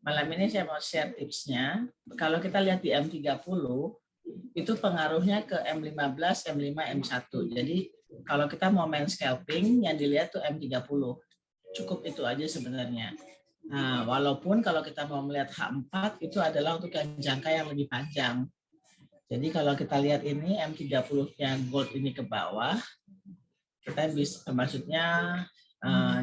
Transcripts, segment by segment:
malam ini saya mau share tipsnya. Kalau kita lihat di M30, itu pengaruhnya ke M15, M5, M1. Jadi kalau kita mau main scalping, yang dilihat tuh M30. Cukup itu aja sebenarnya. Nah, walaupun kalau kita mau melihat H4, itu adalah untuk yang jangka yang lebih panjang. Jadi kalau kita lihat ini M30-nya gold ini ke bawah, kita bisa, maksudnya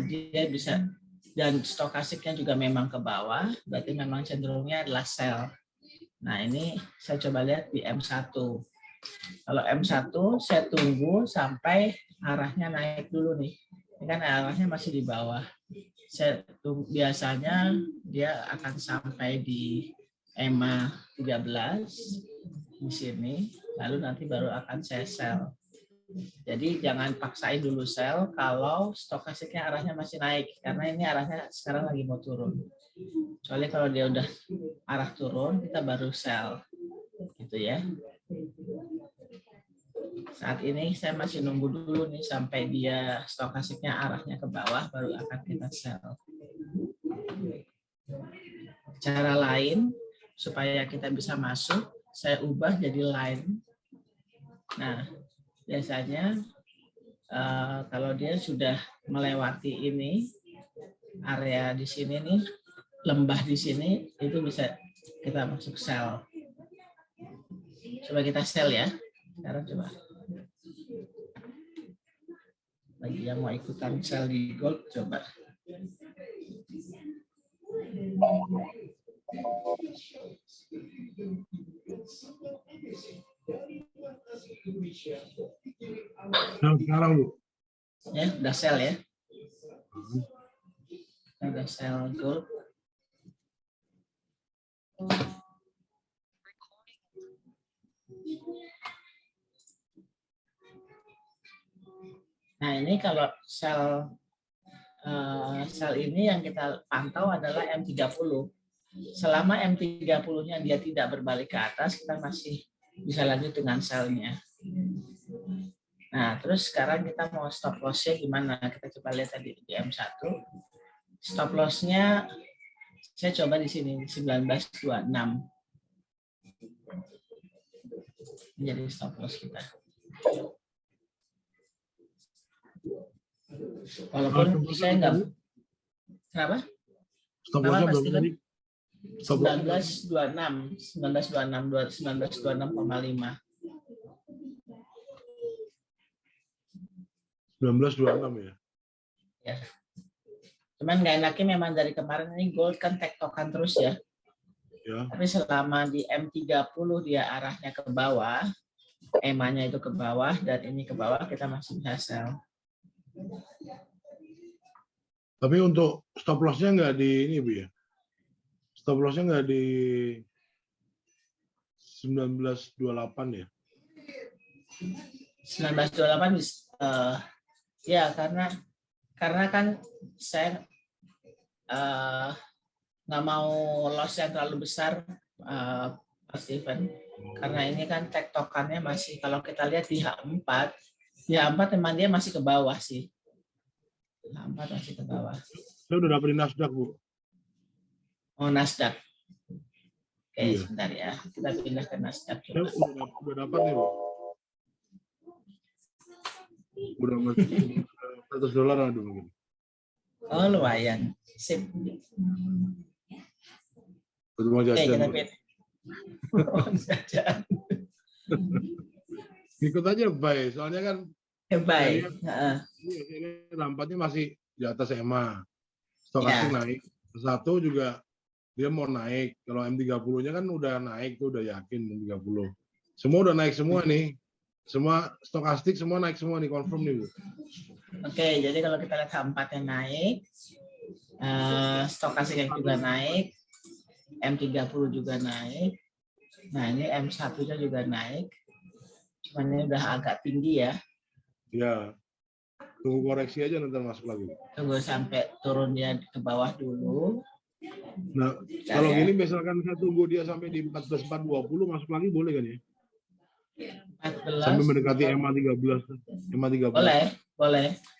dia bisa, dan stokastiknya juga memang ke bawah, berarti memang cenderungnya adalah sell. Nah ini saya coba lihat di M1. Kalau M1 saya tunggu sampai arahnya naik dulu nih. Ini kan arahnya masih di bawah. Saya tunggu, biasanya dia akan sampai di EMA 13 di sini, lalu nanti baru akan saya sell. Jadi jangan paksain dulu sell kalau stokastiknya arahnya masih naik, karena ini arahnya sekarang lagi mau turun. Soalnya kalau dia udah arah turun, kita baru sell, gitu ya. Saat ini saya masih nunggu dulu nih sampai dia stokastiknya arahnya ke bawah, baru akan kita sell. Cara lain supaya kita bisa masuk, saya ubah jadi line. Nah, biasanya kalau dia sudah melewati ini, area di sini nih, lembah di sini, itu bisa kita masuk sell. Coba kita sell ya. Sekarang coba. Bagi yang mau ikutan sell di gold, coba. Sekarang Bu. Ya, udah sell ya. Udah sell gold. Nah ini kalau sell ini yang kita pantau adalah M30. Selama M30-nya dia tidak berbalik ke atas, kita masih bisa lanjut dengan sell-nya. Nah, terus sekarang kita mau stop loss-nya gimana? Kita coba lihat tadi di M1. Stop loss-nya saya coba di sini 1926. Jadi stop loss kita. Walaupun saya enggak. Kenapa? Stop loss-nya berapa tadi? 1926, 1926,5. 1926 ya. Ya. Cuman nggak enaknya memang dari kemarin ini gold kan tektokan terus ya. Ya. Tapi selama di M30 dia arahnya ke bawah, EMA-nya itu ke bawah dan ini ke bawah, kita masih bisa sell. Tapi untuk stop loss-nya nggak di ini Bu ya? Stop loss-nya nggak di 1928 ya? 1928 ya karena kan saya nggak mau loss yang terlalu besar, Pak Steven, karena ini kan tektokannya masih, kalau kita lihat di H4 memang dia masih ke bawah sih. H4 masih ke bawah. Saya udah dapat di Nasdaq Bu. Oh, Nasdaq. Oke, iya. Sebentar ya, kita pindah ke Nasdaq. Saya udah dapat nih Bu. Udah masih $100 ada mungkin. Oh, lumayan. Sip. Mau Oke, jajan. kita pindah. Jajan. Ikut aja buy, soalnya kan Baik. Rampatnya masih di atas EMA. Stokastik naik. Satu juga dia mau naik. Kalau M30-nya kan udah naik tuh, udah yakin M30. Semua udah naik semua nih. Semua stokastik semua naik semua nih, confirm nih Bu. Oke, jadi kalau kita lihat H4-nya naik, stokastiknya juga naik, M30 juga naik. Nah, ini M1-nya juga naik. Cuman ini udah agak tinggi ya. Ya. Tunggu koreksi aja nanti masuk lagi. Tunggu sampai turun dia ke bawah dulu. Nah, kalau gini misalkan saya tunggu dia sampai di 14.420 masuk lagi boleh kan ya? 14, sampai mendekati EMA 13. Boleh.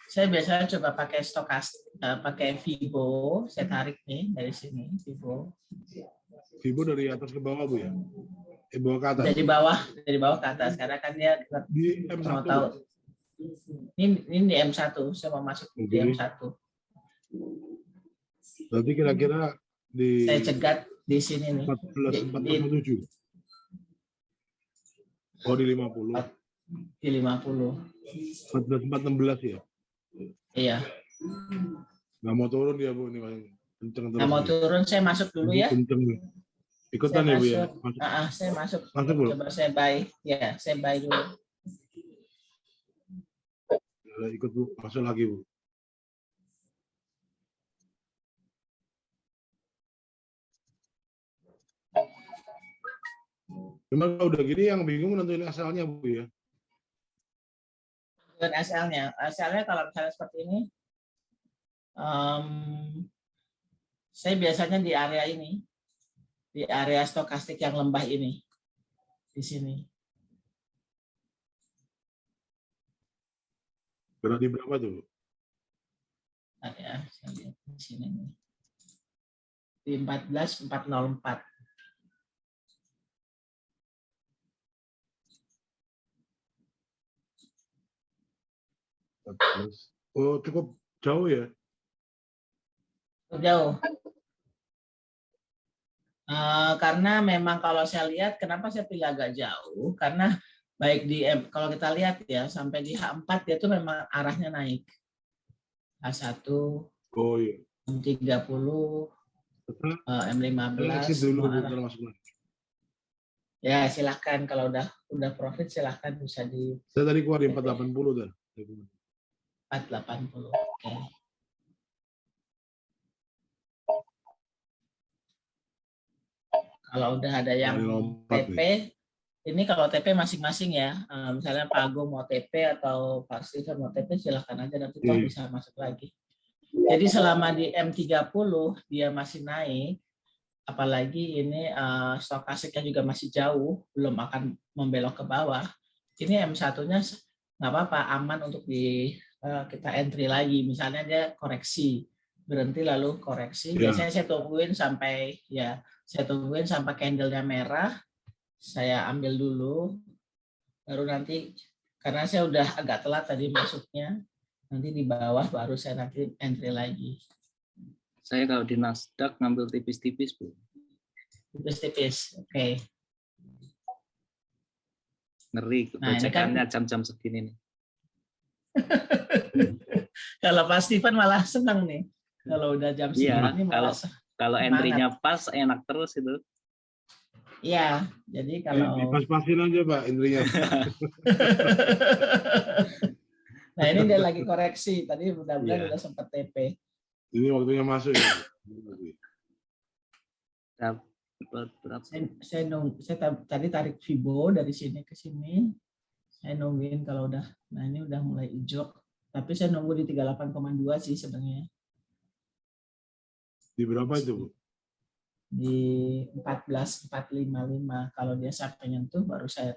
Saya biasanya coba pakai stokastik, pakai Vibo. Saya tarik nih dari sini, Vibo. Vibo dari atas ke bawah, Bu ya? Bawah ke atas? Dari bawah ke atas. Karena kan dia Di M1. mau tahu. Ini di M1, saya mau masuk di M1. Berarti kira-kira di... Saya cegat di sini nih. 14.47. Oh, di 50. Di 50. 14.416 ya? Iya. Nggak mau turun dia, Bu. Ini kenceng terus. Nggak mau turun, saya masuk dulu ya. Kenceng nih. Ikutan ya, Bu ya? Masuk. Saya masuk. Masuk, Bu. Coba saya buy. Ya, saya buy dulu. Ikut, Bu. Masuk lagi, Bu. Memang kalau udah gini yang bingung nentuin asalnya, Bu ya? Dan SL-nya kalau misalnya seperti ini, saya biasanya di area ini, di area stokastik yang lembah ini, di sini. Berarti berapa tuh? Nah, ya, saya lihat di sini nih. Di 14.404. Oh, cukup jauh ya? Jauh. Karena memang kalau saya lihat, kenapa saya pilih agak jauh? Karena baik di kalau kita lihat ya, sampai di H4 dia itu memang arahnya naik. H1, oh, iya. M30, M15, dulu, ya silahkan kalau udah profit silahkan bisa di. Saya tadi keluar di 480 dah. 480. Oke. Kalau udah ada yang TP, ini kalau TP masing-masing ya. Misalnya Pak Agung mau TP atau Pak Stephen mau TP, silahkan aja, nanti toh bisa masuk lagi. Jadi selama di M30 dia masih naik, apalagi ini stokasiknya juga masih jauh, belum akan membelok ke bawah. Ini M1-nya nggak apa-apa, aman untuk kita entry lagi. Misalnya dia koreksi, berhenti lalu koreksi. Biasanya saya tungguin sampai candle-nya merah, saya ambil dulu, baru nanti karena saya udah agak telat tadi masuknya, nanti di bawah baru saya nanti entry lagi. Saya kalau di Nasdaq ngambil tipis-tipis, Bu. Tipis-tipis, oke. Ngeri kebacakannya jam-jam segini nih. Kalau Pak Stephen malah senang nih. Kalau udah jam segini malah kalau entry-nya pas enak terus itu. Iya, jadi kalau pas-pasin aja Pak entry-nya. Nah, ini dia lagi koreksi. Tadi mudah-mudahan udah sempat TP. Ini waktunya masuk ya. Saya tadi tarik Vibo dari sini ke sini. Saya nungguin kalau udah, nah ini udah mulai hijau. Tapi saya nunggu di 38,2 sih sebenarnya. Di berapa itu, Bu? Di 14.455. Kalau dia sampai nyentuh baru saya.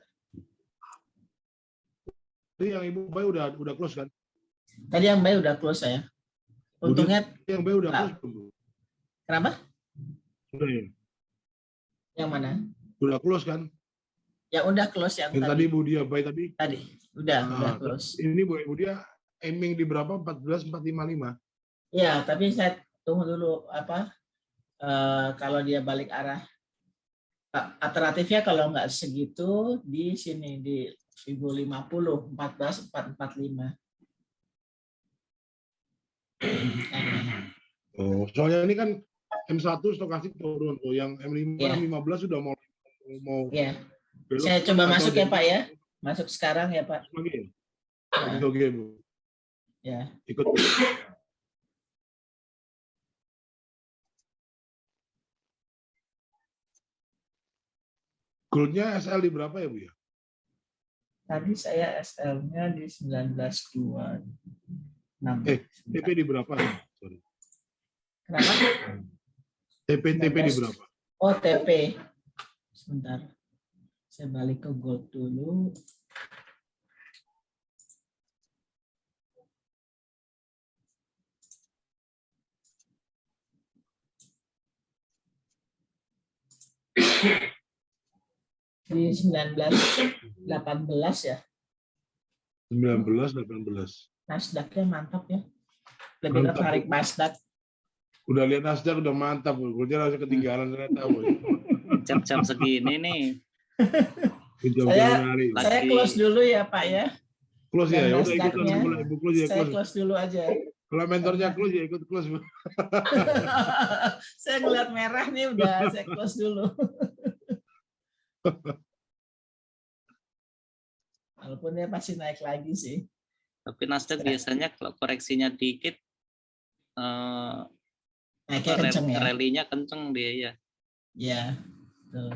Tadi yang Ibu Bay udah close kan? Tadi yang Bay udah close saya. Untungnya yang Bay udah close belum, Bu? Kenapa? Sudah ya. Yang mana? Udah close kan? Yang udah close yang tadi Bu Dia Bay tadi. Tadi udah close. Ini Bu Dia aiming di berapa? 14.455. Iya, tapi saya tunggu dulu kalau dia balik arah. Alternatifnya kalau nggak segitu di sini di Vibo 50 14.445. Oh, soalnya ini kan M1 stokastik turun tuh, yang M5 M15 sudah mau ya. Saya coba masuk ya Pak ya. Masuk sekarang ya Pak. Oke. Oke, Bu. Ya. Ikut. Goldnya SL di berapa ya, Bu ya? Tadi saya SL-nya di 19.26. TP di berapa? Sorry. Kenapa? TP di berapa? Oh, TP. Sebentar. Saya balik ke gold dulu. Di 1918 ya. 19-18. Nasdaqnya mantap ya. Lebih Mantap. tertarik Nasdaq. Udah lihat Nasdaq udah mantap, gue harus ketinggalan ternyata. Jam-jam segini nih. Saya close dulu ya Pak ya. Close ya, udah ikutan Nasdaqnya, Ibu close ya. saya close dulu aja. Kalau mentornya close ya ikut close. Saya ngeliat merah nih udah saya close dulu. Walaupun dia pasti naik lagi sih. Tapi Nasdaq biasanya kalau koreksinya dikit, naiknya kenceng ya. rally-nya kenceng dia ya. Ya, betul.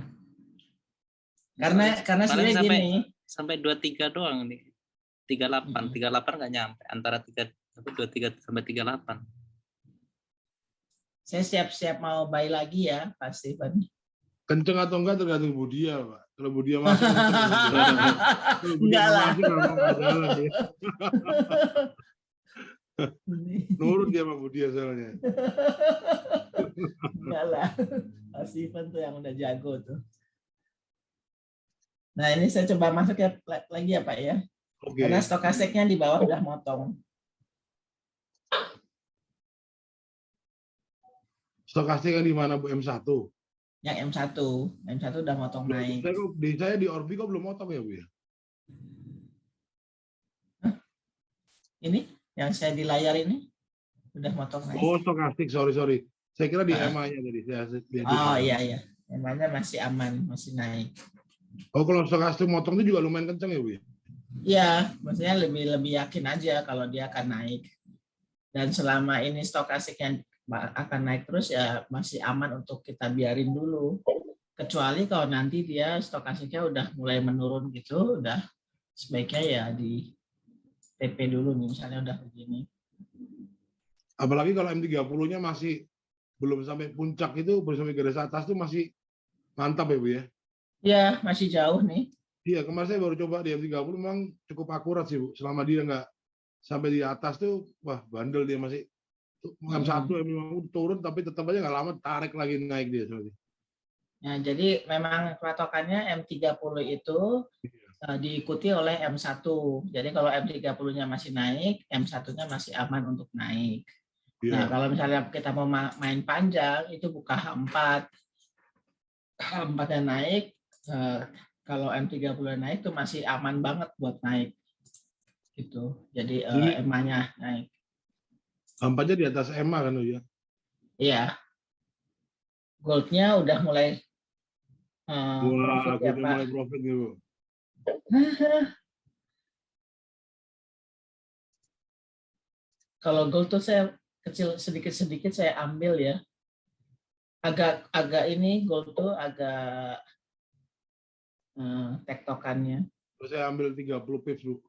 Karena sebenarnya gini. Sampai 23 doang nih. 38 nggak nyampe. Antara 23 sampai 38. Saya siap-siap mau buy lagi ya, Pak Steven. Kenceng atau enggak tergantung Budia, Pak. Kalau Budia masuk enggak lah. Nurut dia sama Budia soalnya. Enggak lah. Pak Steven tuh yang udah jago tuh. Nah, ini saya coba masuk ya lagi ya, Pak ya. Okay. Karena stokastiknya di bawah udah motong. Stokastik yang di mana Bu? M1? Yang M1 udah motong naik. Saya di Orbi kok belum motong ya Bu ya? Ini yang saya di layar ini udah motong naik. Oh stokastik, sorry. Saya kira di EMA-nya tadi. Oh iya. EMA-nya masih aman, masih naik. Oh kalau stokastik motong itu juga lumayan kenceng ya Bu ya? Iya, maksudnya lebih yakin aja kalau dia akan naik. Dan selama ini stokastiknya akan naik terus ya masih aman untuk kita biarin dulu. Kecuali kalau nanti dia stokastiknya udah mulai menurun gitu, udah sebaiknya ya di TP dulu nih, misalnya udah begini. Apalagi kalau M30-nya masih belum sampai puncak itu, belum sampai garis atas tuh masih mantap ya Bu ya? Iya, masih jauh nih. Iya, kemarin saya baru coba di M30 memang cukup akurat sih Bu. Selama dia nggak sampai di atas tuh, wah bandel dia masih. M1, M5 turun tapi tetap aja nggak lama tarik lagi naik dia. Nah, jadi memang patokannya M30 itu diikuti oleh M1. Jadi kalau M30-nya masih naik, M1-nya masih aman untuk naik. Nah, kalau misalnya kita mau main panjang, itu buka H4. H4-nya naik, kalau M30 naik itu masih aman banget buat naik. Gitu. Jadi EMA-nya naik. H4-nya di atas EMA kan ya? Iya. Gold-nya udah mulai profit ya, Pak. Mulai profit gitu. Kalau gold tuh saya kecil sedikit-sedikit saya ambil ya. Agak ini gold tuh agak tektokannya. Saya ambil 30 pips Bu.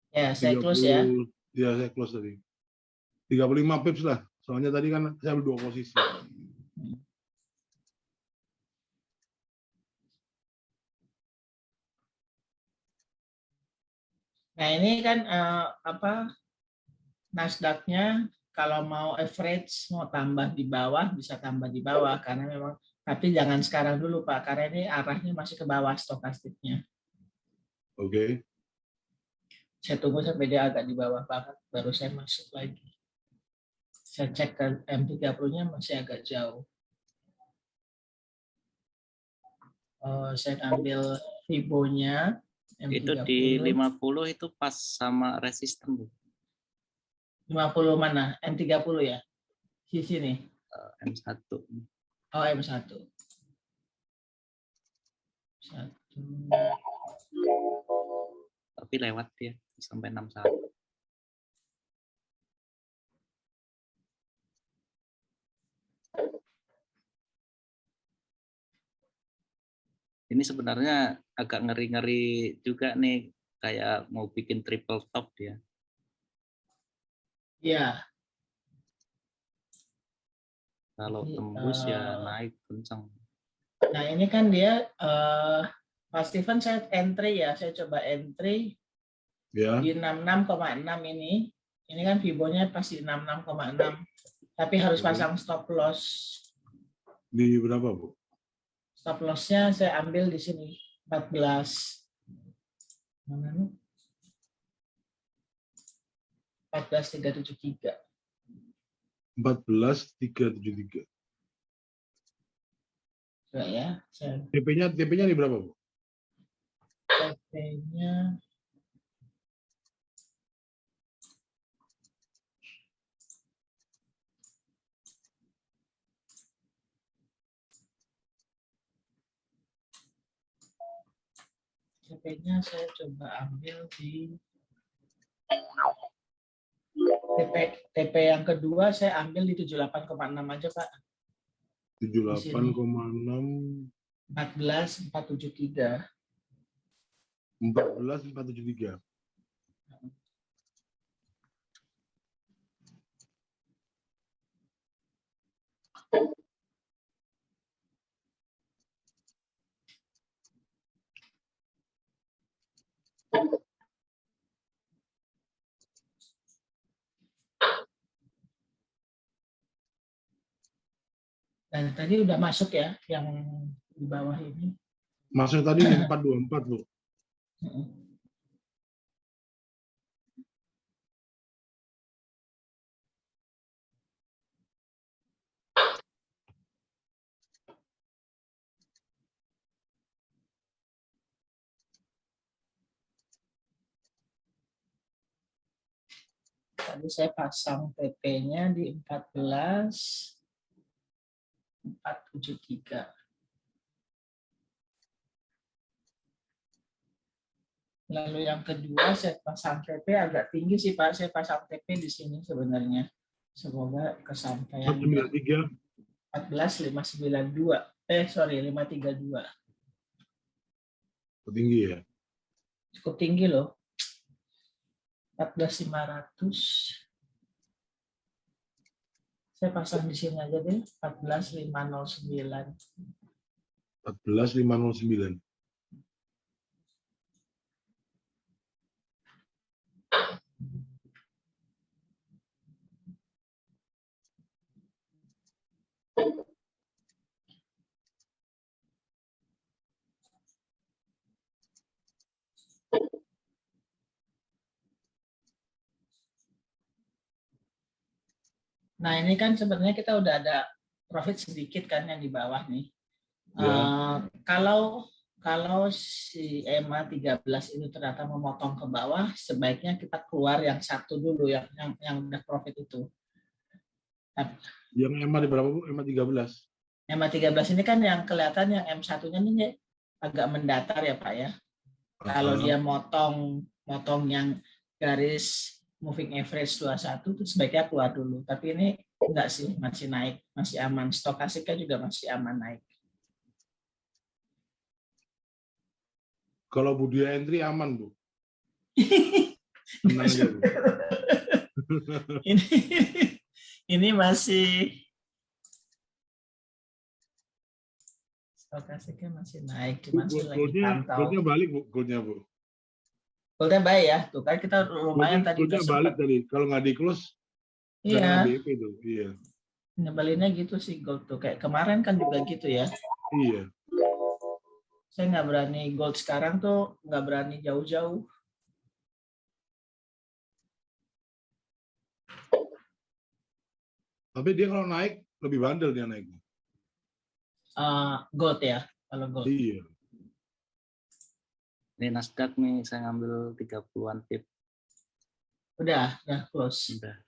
Ya, saya close ya. Ya, saya close tadi. 35 pips lah. Soalnya tadi kan saya ambil 2 posisi. Nah, ini kan Nasdaq-nya kalau mau average mau tambah di bawah bisa tambah di bawah karena memang, tapi jangan sekarang dulu Pak, karena ini arahnya masih ke bawah stokastiknya. Oke. Saya tunggu sampai dia agak di bawah banget baru saya masuk lagi. Saya cek ke M30-nya masih agak jauh. Saya ambil Fibo-nya M30. Itu di 50 itu pas sama resisten Bu. 50 mana? M30 ya? Di sini. M1. Oh, M1. Tapi lewat dia sampai 61. Ini sebenarnya agak ngeri-ngeri juga nih, kayak mau bikin triple top dia. Iya. Kalau tembus ya naik kencang. Nah ini kan dia, Pak Steven saya entry ya, saya coba entry ya. Di 66,6 ini. Ini kan Fibo-nya pasti 66,6, tapi harus pasang stop loss. Di berapa, Bu? Stop loss-nya saya ambil di sini 14. Mana nih? 14.373. 14.373. Coba ya, TP-nya di berapa, Bu? TP-nya saya coba ambil di TP yang kedua saya ambil di 78,6 aja, Pak. 78,6. 14.473. 14.473. Dan tadi udah masuk ya yang di bawah ini. Masuk tadi di 424, Bu. Tadi saya pasang TP-nya di 14.473. Lalu yang kedua saya pasang TP agak tinggi sih, Pak. Saya pasang TP di sini sebenarnya. Semoga kesampaian. 493. 14.592. 532. Tinggi ya. Cukup tinggi loh. 14.500. Saya pasang di sini aja deh. 14.509. 14.509. Nah, ini kan sebenarnya kita udah ada profit sedikit kan yang di bawah nih. Ya. Kalau si EMA 13 itu ternyata memotong ke bawah, sebaiknya kita keluar yang satu dulu yang udah profit itu. Yang EMA di berapa, Bu? EMA 13. EMA 13 ini kan yang kelihatan yang M1-nya ini agak mendatar ya, Pak ya. Kalau dia motong yang garis moving average 21 itu sebaiknya keluar dulu. Tapi ini enggak sih, masih naik, masih aman. Stokasiknya juga masih aman naik. Kalau Budia Entry aman, Bu. Tenang aja, Bu. ini masih stokasiknya masih naik, cuma sih lagi pantau. Goldnya balik, Bu. Goldnya, Bu. Goldnya baik ya, tuh kan kita lumayan tadi udah balik tadi. Kalau nggak di close, iya. BP itu, iya. Nyebelinnya gitu sih gold tuh, kayak kemarin kan juga gitu ya. Iya. Saya nggak berani gold sekarang tuh, nggak berani jauh-jauh. Tapi dia kalau naik lebih bandel dia naik. Gold ya, kalau gold. Iya. Ini Nasdaq nih, saya ngambil 30-an pip. Udah close. Udah.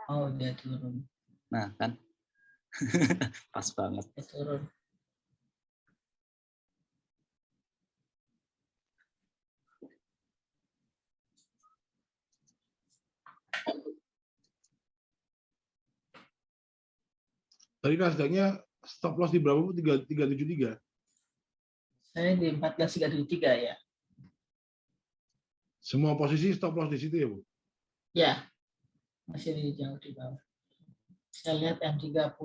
Oh, dia turun. Nah, kan. Pas banget. Dia turun. Tadi Nasdaq-nya stop loss di berapa, Bu? 373. Saya di 14.373 ya. Semua posisi stop loss di situ ya, Bu? Ya, masih di jauh di bawah. Saya lihat M30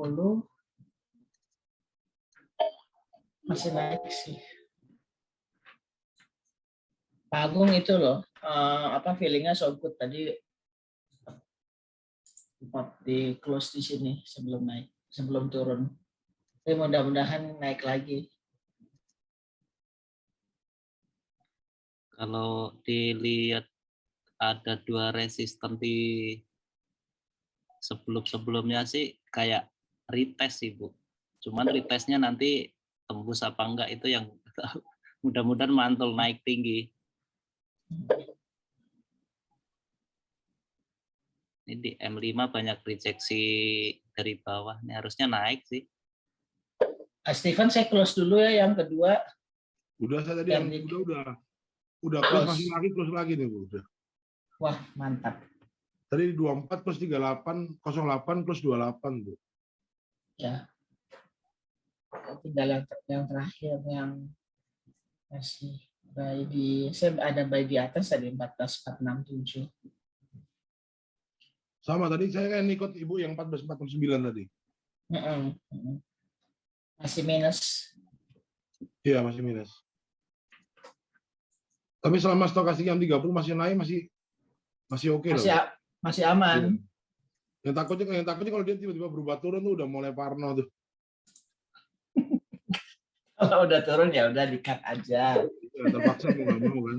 masih naik sih. Pak Agung itu loh, feelingnya so good tadi di close di sini sebelum naik. sebelum turun. Tapi mudah-mudahan naik lagi. Kalau dilihat ada 2 resisten di sebelum-sebelumnya sih kayak retest sih, Bu. Cuman retestnya nanti tembus apa enggak itu yang mudah-mudahan mantul naik tinggi. Ini di M5 banyak rejeksi dari bawah. Ini harusnya naik sih. Steven, saya close dulu ya yang kedua. Udah saya tadi yang udah close, masih lagi close lagi nih Bu. Udah. Wah, mantap. Tadi 24 plus 38, 08 plus 28 Bu. Ya. Tinggal yang terakhir yang masih buy di, saya ada buy di atas tadi 14.467. Sama tadi saya kan ikut Ibu yang 14.49 tadi. Masih minus. Iya, masih minus. Tapi selama stokastik yang 30 masih naik, masih oke loh. Masih aman. Yang takutnya kalau dia tiba-tiba berubah turun tuh udah mulai parno tuh. Kalau udah turun ya udah di-cut aja. Ya, terpaksa mau nggak mau kan.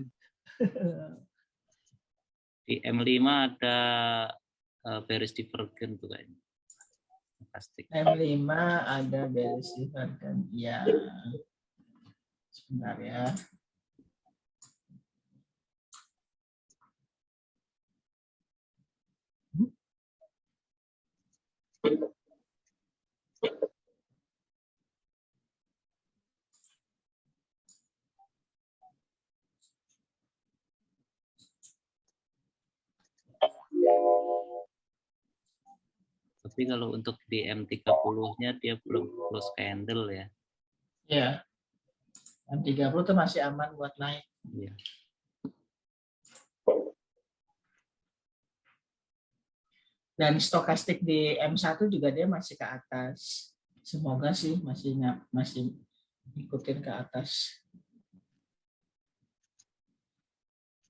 Di M5 ada bearish divergent tuh kayaknya. Pasti. M5 ada bearish divergent. Ya. Sebentar ya. Tapi kalau untuk di M30-nya dia belum close candle ya. Ya. M30 tuh masih aman buat naik. Iya. Dan stokastik di M1 juga dia masih ke atas. Semoga sih masih ikutin ke atas.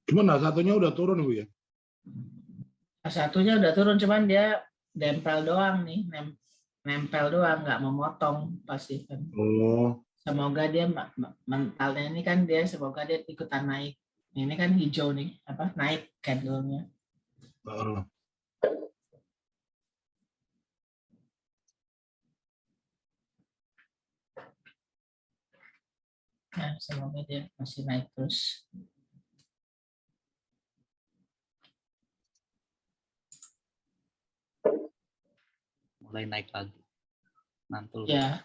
Cuman satunya udah turun Bu ya. Satunya udah turun, cuman dia nempel doang nih, nempel doang, nggak memotong pasti kan. Oh. Semoga dia mentalnya ini kan dia semoga dia ikutan naik. Ini kan hijau nih, apa naik candlenya. Nah, semoga dia masih naik terus. Mulai naik lagi. Mantul. Ya.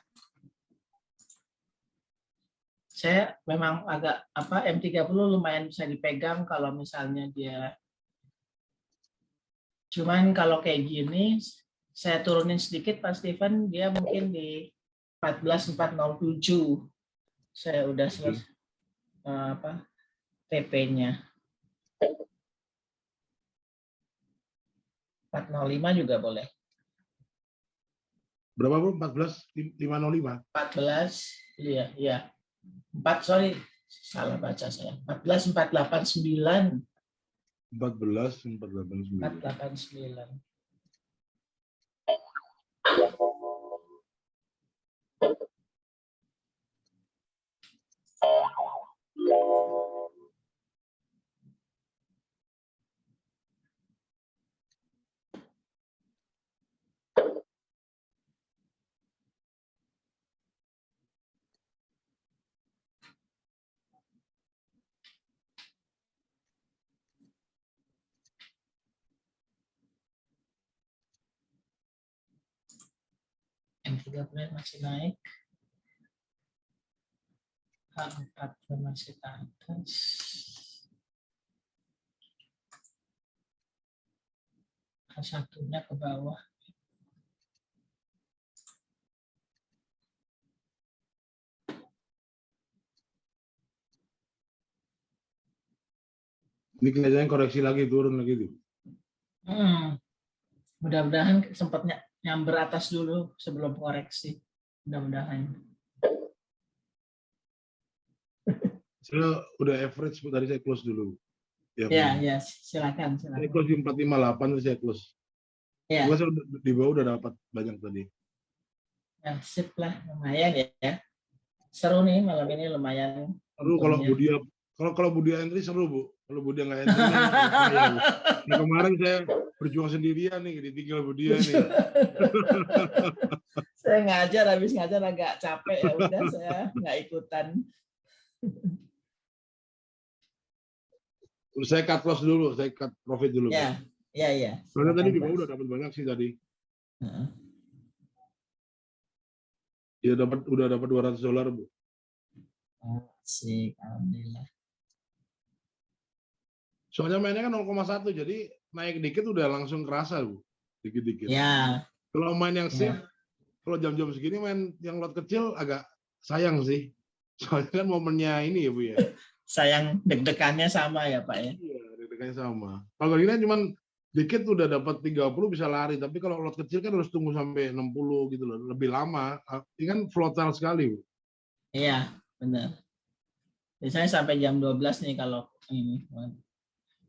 Saya memang agak M30 lumayan bisa dipegang kalau misalnya dia. Cuman kalau kayak gini saya turunin sedikit Pak Steven, dia mungkin di 14.407. Saya udah selesai TP-nya. 405 juga boleh. Berapa Bu? 14.505. 14, iya. 4, sorry, salah baca saya. 14.489. 14.489. 489. M30 masih naik. H4 masih ke atas. H1-nya ke bawah. Ini kelihatannya koreksi lagi, turun lagi tuh. Mudah-mudahan sempat nyamber atas dulu sebelum koreksi. Mudah-mudahan. Saya udah average, tadi saya close dulu. Ya, silakan. Saya close di 458, saya close. Ya. Saya di bawah udah dapat banyak tadi. Nah, sip lah, lumayan ya. Seru nih malam ini, lumayan. Seru kalau untungnya. kalau Budia entry seru, Bu. Kalau Budia nggak entry kan saya, Bu. Nah, kemarin saya berjuang sendirian nih, ditinggal Budia nih. Saya ngajar, habis ngajar agak capek, ya udah saya nggak ikutan. Saya cut loss dulu, saya cut profit dulu. Ya, ya. Soalnya tadi juga udah dapat banyak sih tadi. Ya udah dapat $200, Bu. Asik, alhamdulillah. Soalnya mainnya kan 0,1, jadi naik dikit udah langsung kerasa, Bu. Dikit-dikit. Ya. Kalau main yang safe, kalau jam-jam segini main yang lot kecil agak sayang sih. Soalnya kan momennya ini ya, Bu ya. Sayang deg-degannya sama ya, Pak ya. Iya, deg-degannya sama. Kalau gini cuman dikit udah dapat 30 bisa lari, tapi kalau lot kecil kan harus tunggu sampai 60 gitu loh, lebih lama. Ini kan volatile sekali, Bu. Iya, benar. Biasanya sampai jam 12 nih kalau ini.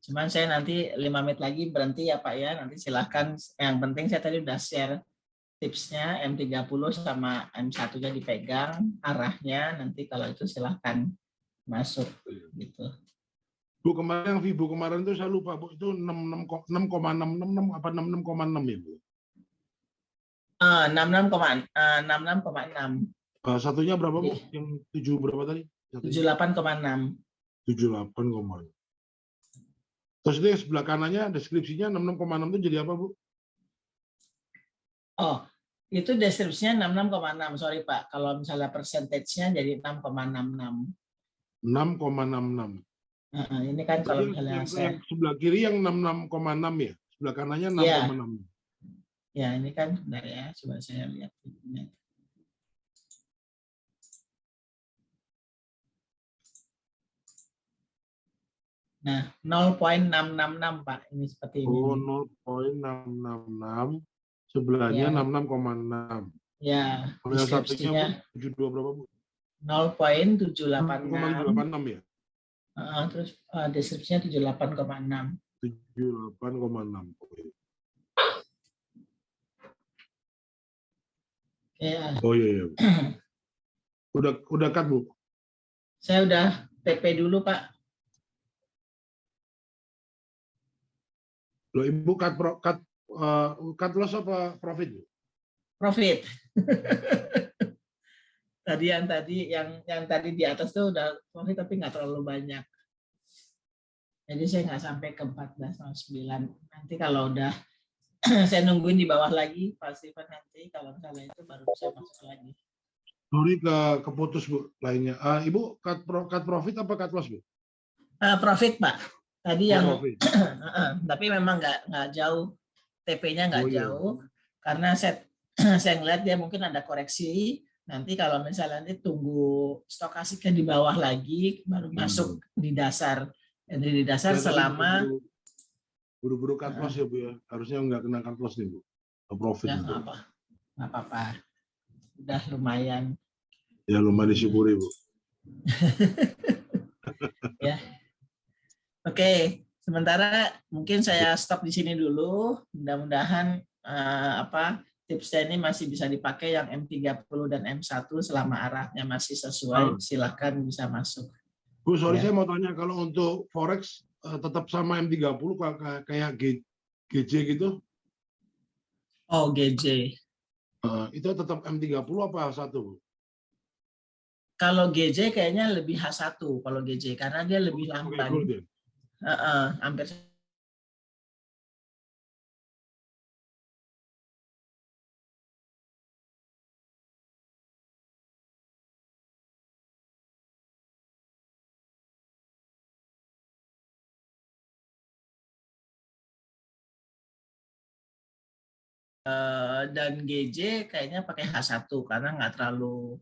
Cuman saya nanti 5 menit lagi berhenti ya Pak ya. Nanti silahkan. Yang penting saya tadi udah share tipsnya M30 sama M1-nya dipegang, arahnya nanti kalau itu silahkan masuk gitu. Bu, kemarin yang Vibo kemarin itu saya lupa, Bu, itu 6,666 apa 66,6 ya, Bu? 66,6. Satunya berapa, Bu? Yang 7 berapa tadi? 78,6. 78,6. Terus itu yang sebelah kanannya deskripsinya 66,6 itu jadi apa, Bu? Oh, itu deskripsinya 66,6. Sorry Pak, kalau misalnya persentasenya jadi 6,66. 6,66. Ini kan kalau misalnya yang sebelah kiri yang 66,6 ya, sebelah kanannya 6,6. Ya, ini kan bentar ya, coba saya lihat. Nah, 0,666 Pak, ini seperti ini. Oh, 0,666, sebelahnya 66,6. Ya, deskripsinya 72 berapa, Bu? 0,786 ya. Terus deskripsinya 78,6. 78,6. Ya. Oh iya. Udah cut, Bu? Saya udah TP dulu, Pak. Loh, Ibu cut loss apa profit, Bu? Profit. yang tadi di atas tuh udah profit tapi nggak terlalu banyak. Jadi saya nggak sampai ke 14,9. Nanti kalau udah saya nungguin di bawah lagi pasti nanti kalau misalnya itu baru bisa masuk lagi. Sorry keputus, Bu, lainnya. Ibu cut profit apa cut loss, Bu? Profit, Pak. Tadi yang tapi memang nggak jauh, TP-nya nggak jauh karena saya ngeliat dia mungkin ada koreksi. Nanti kalau misalnya nanti tunggu stokasiknya di bawah lagi baru masuk di dasar. Jadi di dasar selama buru-buru cut loss ya, Bu ya. Harusnya nggak kena cut loss nih, Bu. Profit. Ya, nggak apa-apa. Udah lumayan. Ya lumayan disyukuri, Bu. Ya. Oke, sementara mungkin saya stop di sini dulu. Mudah-mudahan tipsnya ini masih bisa dipakai yang M30 dan M1 selama arahnya masih sesuai. Silahkan bisa masuk. Bu, sorry saya mau tanya, kalau untuk forex tetap sama M30 kayak GJ gitu? Oh, GJ. Itu tetap M30 apa H1, Bu? Kalau GJ kayaknya lebih H1 kalau GJ karena dia lebih lamban. Hampir dan GJ kayaknya pakai H1 karena nggak terlalu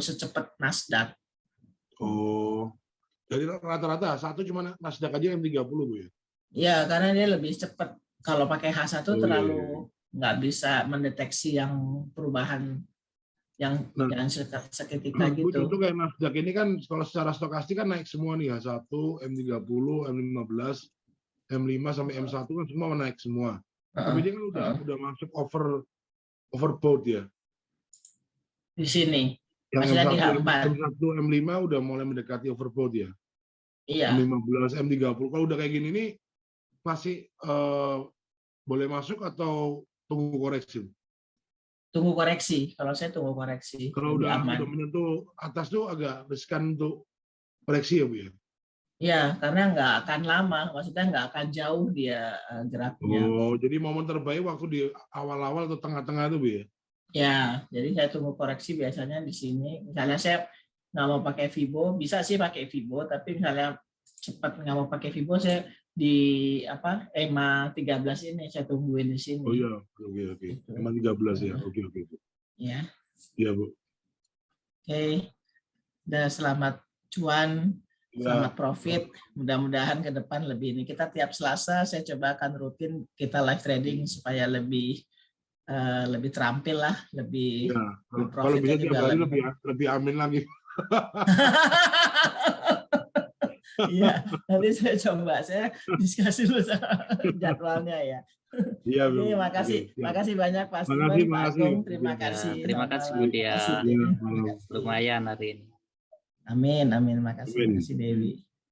secepat Nasdaq. Oh, jadi rata-rata H1 cuma Nasdaq aja M30, Bu ya? Ya, karena dia lebih cepat. Kalau pakai H1 terlalu nggak bisa mendeteksi yang perubahan yang seketika gitu. Contoh kayak Nasdaq ini kan kalau secara stokastik kan naik semua nih, H1, M30, M15, M5 sampai M1 kan semua naik semua. Tapi dia kan udah masuk overbought ya. Di sini. Yang Maksudnya di M1, H4. M1, M5 udah mulai mendekati overbought ya. Iya. M15, M30. Kalau udah kayak gini nih masih boleh masuk atau tunggu koreksi? Tunggu koreksi. Kalau saya tunggu koreksi. Kalau lebih udah aman. menyentuh atas tuh agak riskan untuk koreksi ya Bu ya? Ya, karena nggak akan lama. Maksudnya nggak akan jauh dia geraknya. Oh, jadi momen terbaik waktu di awal-awal atau tengah-tengah itu Bu ya? Ya, jadi saya tunggu koreksi biasanya di sini. Misalnya saya nggak mau pakai Vibo, bisa sih pakai Vibo, tapi misalnya cepat nggak mau pakai Vibo, saya di EMA 13 ini saya tungguin di sini. Oh iya, oke. EMA 13 ya, oke. Ya. Iya Bu. Oke, udah selamat cuan, selamat profit. Mudah-mudahan ke depan lebih ini. Kita tiap Selasa saya coba akan rutin kita live trading supaya lebih terampil lah, lebih ya, kalau bisa tiap hari lebih amin lagi. Iya, nanti saya coba, saya diskusi dulu jadwalnya ya. Iya, Oke, makasih banyak Pak Steven, Pak Agung, terima kasih. Terima kasih Bu Dia. Lumayan hari ini. Amin, makasih Dewi.